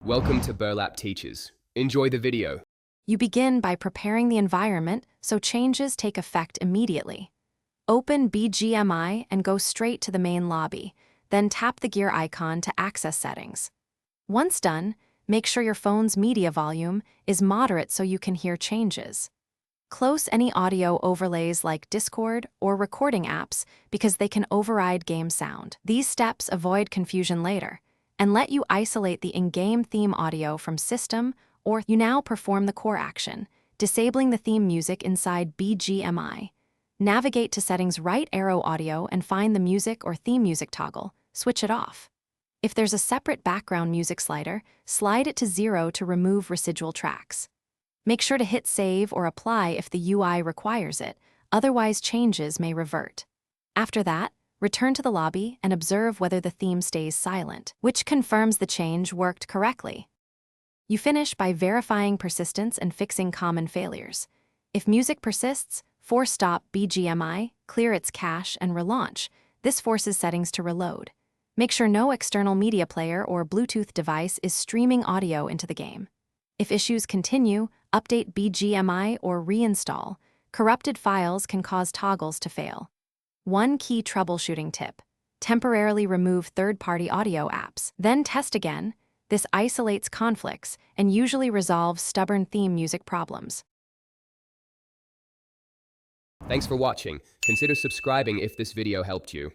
Welcome to Burlap Teachers. Enjoy the video. You begin by preparing the environment so changes take effect immediately. Open Bgmi and go straight to the main lobby, then tap the gear icon to access settings. Once done, make sure your phone's media volume is moderate so you can hear changes. Close any audio overlays like Discord or recording apps because they can override game sound. These steps avoid confusion later and let you isolate the in-game theme audio from system, or you now perform the core action, disabling the theme music inside Bgmi. Navigate to settings, right arrow audio, and find the music or theme music toggle. Switch it off. If there's a separate background music slider, slide it to 0 to remove residual tracks. Make sure to hit save or apply if the UI requires it, otherwise changes may revert. After that, return to the lobby and observe whether the theme stays silent, which confirms the change worked correctly. You finish by verifying persistence and fixing common failures. If music persists, force stop Bgmi, clear its cache, and relaunch. This forces settings to reload. Make sure no external media player or Bluetooth device is streaming audio into the game. If issues continue, update Bgmi or reinstall. Corrupted files can cause toggles to fail. One key troubleshooting tip: temporarily remove third-party audio apps. Then test again. This isolates conflicts and usually resolves stubborn theme music problems. Thanks for watching. Consider subscribing if this video helped you.